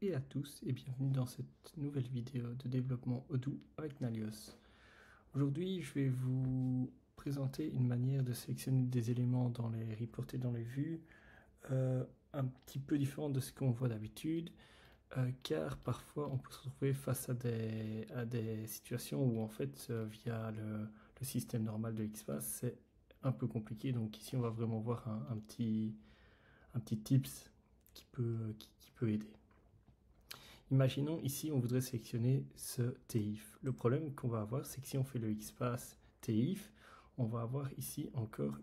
et à tous et bienvenue dans cette nouvelle vidéo de développement Odoo avec Nalios. Aujourd'hui je vais vous présenter une manière de sélectionner des éléments dans les reports et dans les vues un petit peu différente de ce qu'on voit d'habitude car parfois on peut se retrouver face à des situations où en fait via le système normal de XPath c'est un peu compliqué. Donc ici on va vraiment voir un petit tips qui peut aider. Imaginons ici on voudrait sélectionner ce TIF. Le problème qu'on va avoir, c'est que si on fait le XPath TIF, on va avoir ici encore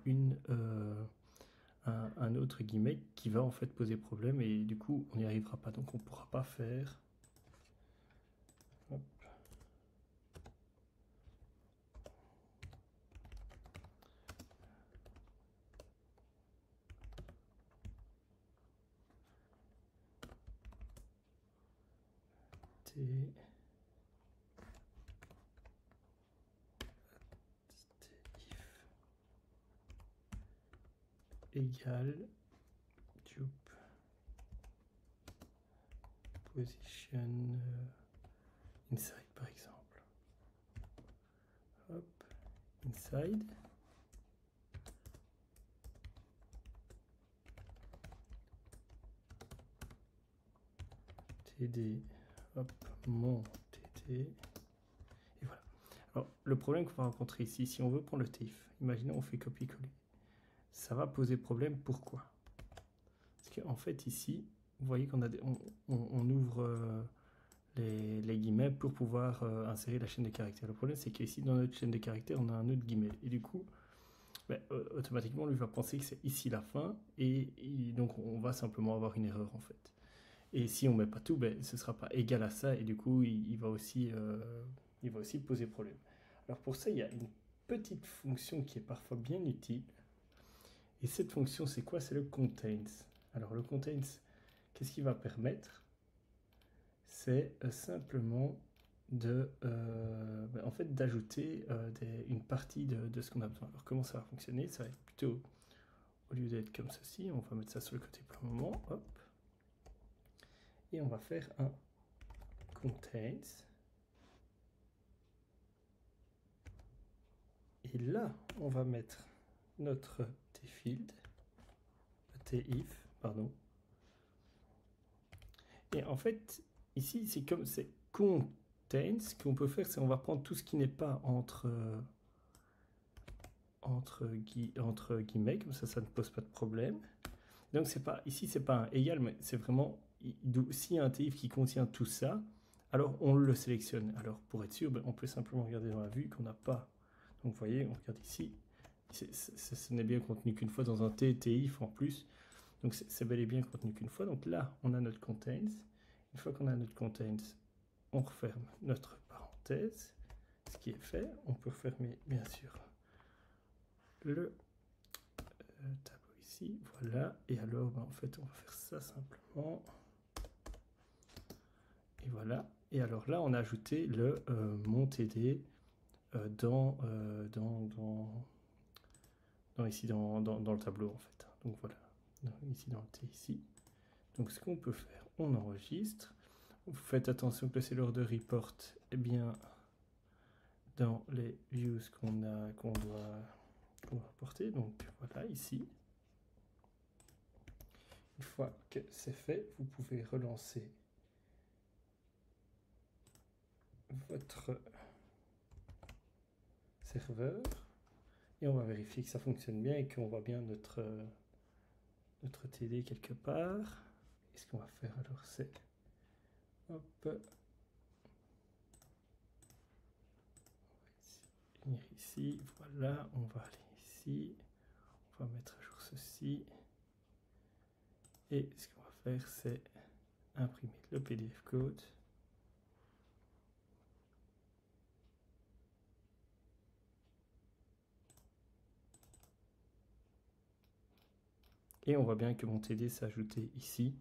un autre guillemets qui va en fait poser problème et du coup on n'y arrivera pas. Donc on ne pourra pas faire. Hop. Égale tube position inside par exemple. Hop, inside. TD, hop, mon TD. Et voilà. Alors, le problème qu'on va rencontrer ici, si on veut prendre le TIF, imaginons on fait copier-coller. Ça va poser problème, pourquoi? Parce qu'en fait ici, vous voyez qu'on a on ouvre les guillemets pour pouvoir insérer la chaîne de caractères. Le problème c'est qu'ici dans notre chaîne de caractères on a un autre guillemet et du coup automatiquement lui va penser que c'est ici la fin et donc on va simplement avoir une erreur en fait. Et si on met pas tout, ce sera pas égal à ça et du coup il va aussi poser problème. Alors pour ça il y a une petite fonction qui est parfois bien utile. Et cette fonction, c'est quoi? C'est le contains. Alors le contains, qu'est-ce qu'il va permettre? C'est simplement de, en fait, d'ajouter une partie de ce qu'on a besoin. Alors comment ça va fonctionner? Ça va être plutôt, au lieu d'être comme ceci, on va mettre ça sur le côté pour le moment. Hop. Et on va faire un contains. Et là, on va mettre notre tfield, TIF, pardon. Et en fait, ici, c'est comme c'est contains. Ce qu'on peut faire, c'est on va prendre tout ce qui n'est pas entre guillemets, comme ça ne pose pas de problème. Donc c'est pas ici, c'est pas un égal, mais c'est vraiment s'il y a un TIF qui contient tout ça, alors on le sélectionne. Alors pour être sûr, on peut simplement regarder dans la vue qu'on n'a pas. Donc vous voyez, on regarde ici, ce n'est bien contenu qu'une fois dans un TIF en plus. Donc c'est bel et bien contenu qu'une fois. Donc là, on a notre contains. Une fois qu'on a notre contains, on referme notre parenthèse. Ce qui est fait, on peut refermer bien sûr le tableau ici. Voilà. Et alors, en fait, on va faire ça simplement. Et voilà. Et alors là, on a ajouté le mon TD ici dans le tableau en fait. Donc voilà. Ici dans le T ici. Donc ce qu'on peut faire, on enregistre. Vous faites attention que c'est l'heure de report, eh bien dans les views qu'on doit reporter. Donc voilà ici. Une fois que c'est fait, vous pouvez relancer votre serveur et on va vérifier que ça fonctionne bien et qu'on voit bien notre TD quelque part. Et ce qu'on va faire alors c'est hop, venir ici, voilà, on va aller ici, on va mettre à jour ceci et ce qu'on va faire c'est imprimer le PDF code et on voit bien que mon TD s'est ajouté ici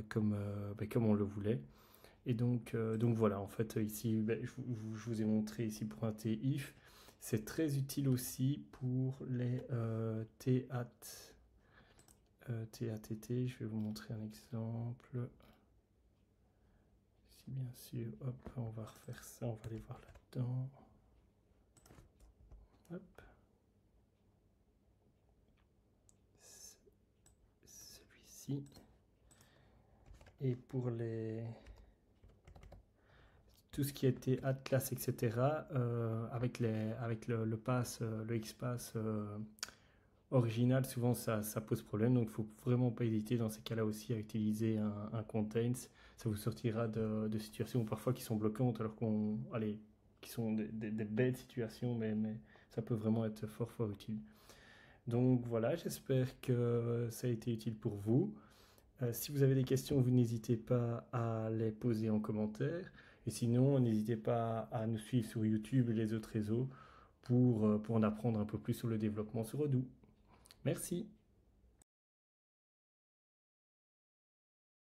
comme on le voulait. Et donc voilà, en fait ici je vous ai montré ici pour un TIF. C'est très utile aussi pour les TATT. Je vais vous montrer un exemple. ici, bien sûr. Hop, on va refaire ça, on va aller voir là-dedans. Hop. Celui-ci. Et pour tout ce qui était Atlas, etc., avec le pass, le X-Pass original, souvent ça pose problème. Donc il ne faut vraiment pas hésiter dans ces cas-là aussi à utiliser un contains. Ça vous sortira de situations parfois qui sont bloquantes, alors qui sont des belles situations, mais ça peut vraiment être fort fort utile. Donc voilà, j'espère que ça a été utile pour vous. Si vous avez des questions, vous n'hésitez pas à les poser en commentaire. Et sinon, n'hésitez pas à nous suivre sur YouTube et les autres réseaux pour en apprendre un peu plus sur le développement sur Odoo. Merci.